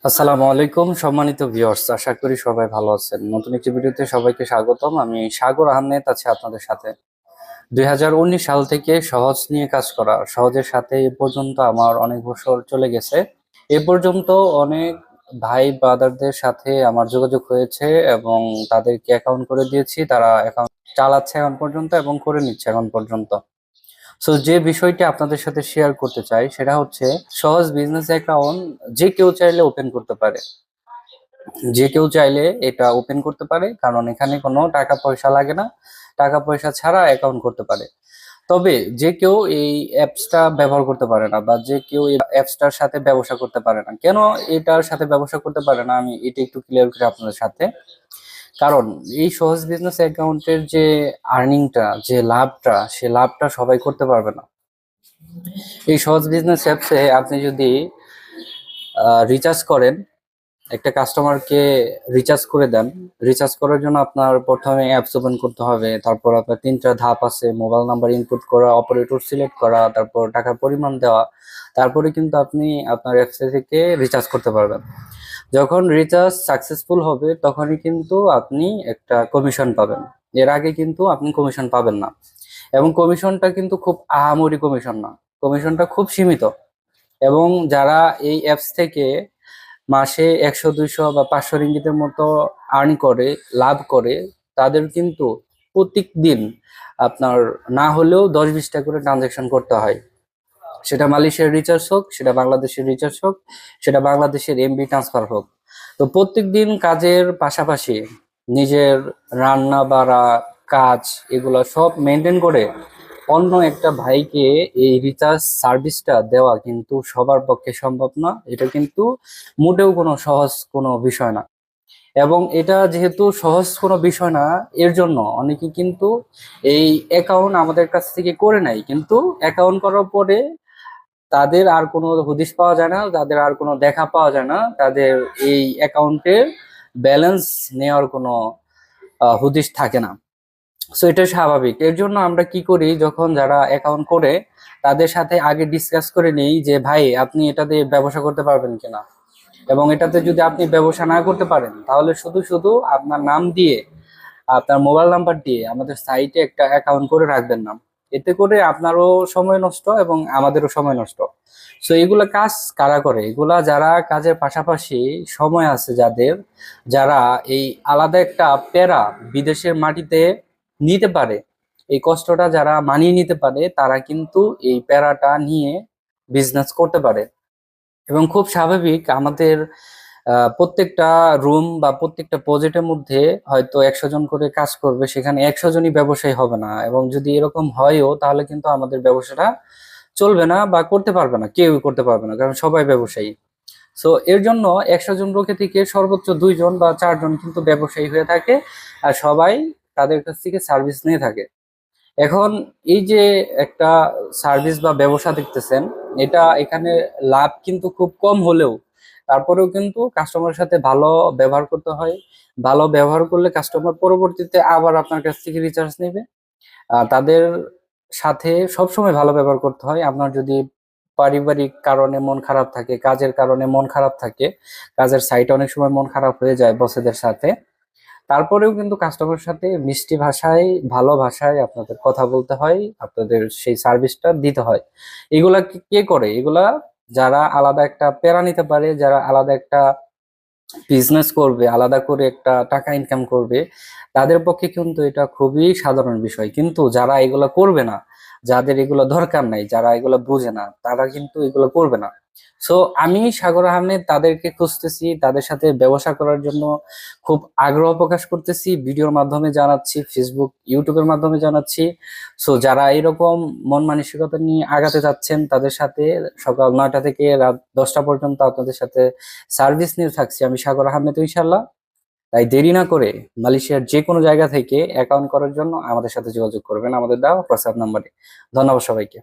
আসসালামু আলাইকুম সম্মানিত ভিউয়ার্স, আশা করি সবাই ভালো আছেন। নতুন একটি ভিডিওতে সবাইকে স্বাগতম। আমি সাগর আহমেদ আছি আপনাদের সাথে। 2019 সাল থেকে সহজ নিয়ে কাজ করা, সহজের সাথে এ পর্যন্ত আমার অনেক বছর চলে গেছে। এ পর্যন্ত অনেক ভাই ব্রাদারদের সাথে আমার যোগাযোগ হয়েছে এবং তাদেরকে অ্যাকাউন্ট করে দিয়েছি। তারা অ্যাকাউন্ট চালাচ্ছে এখন পর্যন্ত এবং করে নিচ্ছে এখন পর্যন্ত। সো যে বিষয়টি আপনাদের সাথে শেয়ার করতে চাই সেটা হচ্ছে সহজ বিজনেস অ্যাকাউন্ট যে কেউ চাইলে ওপেন করতে পারে। যে কেউ চাইলে এটা ওপেন করতে পারে, কারণ এখানে কোনো টাকা পয়সা লাগে না। টাকা পয়সা ছাড়া অ্যাকাউন্ট করতে পারে। তবে যে কেউ এই অ্যাপসটা ব্যবহার করতে পারে না, বা যে কেউ এই অ্যাপসটার সাথে ব্যবসা করতে পারে না। কেন এটার সাথে ব্যবসা করতে পারে না, আমি এটা একটু ক্লিয়ার করি আপনাদের সাথে। কারণ এই সহজ বিজনেস অ্যাকাউন্টের যে আর্নিংটা, যে লাভটা, সে লাভটা সবাই করতে পারবে না। এই সহজ বিজনেস অ্যাপসে আপনি যদি রিচার্জ করেন, একটা কাস্টমারকে রিচার্জ করে দেন। রিচার্জ করার জন্য আপনার প্রথমে অ্যাপস ওপেন করতে হবে। তারপর আপনার তিনটা ধাপ আছে: মোবাইল নাম্বার ইনপুট করা, অপারেটর সিলেক্ট করা, তারপর টাকার পরিমাণ দেওয়া। তারপরে কিন্তু আপনি আপনার অ্যাপস থেকে রিচার্জ করতে পারবেন। যখন রিচার্জ সাকসেসফুল হবে তখনই কিন্তু আপনি একটা কমিশন পাবেন। এর আগে কিন্তু আপনি কমিশন পাবেন না, এবং কমিশনটা কিন্তু খুব আহামরি কমিশন না। কমিশনটা খুব সীমিত। এবং যারা এই অ্যাপস থেকে মাসে 100, 200 বা 500 রিঙ্গিতের মতো আর্ন করে, লাভ করে, তাদের কিন্তু প্রত্যেক দিন আপনার না হলেও 10-20টা করে ট্রানজাকশন করতে হয়। সেটা মালয়েশিয়ার রিচার্জ হোক, সেটা বাংলাদেশের রিচার্জ হোক, সেটা বাংলাদেশের এমবি ট্রান্সফার হোক। তো প্রত্যেক দিন কাজের পাশাপাশি নিজের রান্না বাড়া, কাজ, এগুলো সব মেনটেন করে অন্য একটা ভাইকে এই রিচার্জ সার্ভিসটা দেওয়া কিন্তু সবার পক্ষে সম্ভব না। এটা কিন্তু মোটেও কোনো সহজ কোনো বিষয় না। এবং এটা যেহেতু সহজ কোনো বিষয় না, এর জন্য অনেকে কিন্তু এই অ্যাকাউন্ট আমাদের কাছ থেকে করে নেয়, কিন্তু অ্যাকাউন্ট করার পরে তাদের আর কোনো হদিশ পাওয়া যায় না, তাদের আর কোনো দেখা পাওয়া যায় না, তাদের এই অ্যাকাউন্টের ব্যালেন্স নেওয়ার কোনো হদিশ থাকে না। সো এটা স্বাভাবিক। এর জন্য আমরা কি করি, যখন যারা অ্যাকাউন্ট করে তাদের সাথে আগে ডিসকাস করে নেই যে ভাই আপনি এটাতে ব্যবসা করতে পারবেন কিনা, এবং এটাতে যদি আপনি ব্যবসা না করতে পারেন তাহলে শুধু শুধু আপনার নাম দিয়ে, আপনার মোবাইল নাম্বার দিয়ে আমাদের সাইটে একটা অ্যাকাউন্ট করে রাখবেন না। এতে করে আপনারও সময় নষ্ট এবং আমাদেরও সময় নষ্ট। সো এগুলা কাজ কারা করে? এগুলা যারা কাজের পাশাপাশি সময় আছে যাদের, যারা এই আলাদা একটা প্যারা বিদেশের মাটিতে নিতে পারে, এই কষ্টটা যারা মানিয়ে নিতে পারে, তারা কিন্তু এই প্যারাটা নিয়ে বিজনেস করতে পারে। এবং খুব স্বাভাবিক, আমাদের প্রত্যেকটা রুম বা প্রত্যেকটা প্রজেক্টের মধ্যে হয়তো 100 জন করে কাজ করবে, সেখানে 100 জনই ব্যবসায়ী হবে না। এবং যদি এরকম হয়ও তাহলে কিন্তু আমাদের ব্যবসাটা চলবে না বা করতে পারবে না, কেউই করতে পারবে না, কারণ সবাই ব্যবসায়ী। সো এর জন্য 100 জন লোকে থেকে সর্বোচ্চ 2 জন বা 4 জন কিন্তু ব্যবসায়ী হয়ে থাকে, আর সবাই তাদের কাছ থেকে সার্ভিস নিয়ে থাকে। এখন এই যে একটা সার্ভিস বা ব্যবসা দেখতেছেন, এটা এখানে লাভ কিন্তু খুব কম হলেও তারপরেও কিন্তু কাস্টমারের সাথে ভালো ব্যবহার করতে হয়। ভালো ব্যবহার করলে কাস্টমার পরবর্তীতে আবার আপনার কাছ থেকে রিচার্জ নেবে। তাদের সাথে সবসময় ভালো ব্যবহার করতে হয়। আপনার যদি পারিবারিক কারণে মন খারাপ থাকে, কাজের কারণে মন খারাপ থাকে, কাজের সাইটে অনেক সময় মন খারাপ হয়ে যায় বসেদের সাথে, তারপরেও কিন্তু কাস্টমারের সাথে মিষ্টি ভাষায়, ভালো ভাষায় আপনাদের কথা বলতে হয়, আপনাদের সেই সার্ভিসটা দিতে হয়। এগুলা কে করে? এগুলা যারা আলাদা একটা প্যারা নিতে পারে, যারা আলাদা একটা বিজনেস করবে, আলাদা করে একটা টাকা ইনকাম করবে, তাদের পক্ষে কিন্তু এটা খুবই সাধারণ বিষয়। কিন্তু যারা এগুলো করবে না, যাদের এগুলো দরকার নাই, যারা এগুলো বুঝে না, তারা কিন্তু এগুলো করবে না। সো আমি সাগর আহমেদ তাদেরকে খুঁজতেছি, তাদের সাথে ব্যবসা করার জন্য খুব আগ্রহ প্রকাশ করতেছি, ভিডিওর মাধ্যমে জানাচ্ছি, ফেসবুক ইউটিউবের মাধ্যমে জানাচ্ছি। সো যারা এরকম মন মানসিকতা নিয়ে আগাতে যাচ্ছেন, তাদের সাথে সকাল 9টা থেকে রাত 10টা পর্যন্ত আপনাদের সাথে সার্ভিস নিয়ে থাকছি আমি সাগর আহমেদ, ইনশাল্লাহ। তাই দেরি না করে মালয়েশিয়ার যে কোনো জায়গা থেকে অ্যাকাউন্ট করার জন্য আমাদের সাথে যোগাযোগ করবেন আমাদের দেওয়া হোয়াটসঅ্যাপ নাম্বারে। ধন্যবাদ সবাইকে।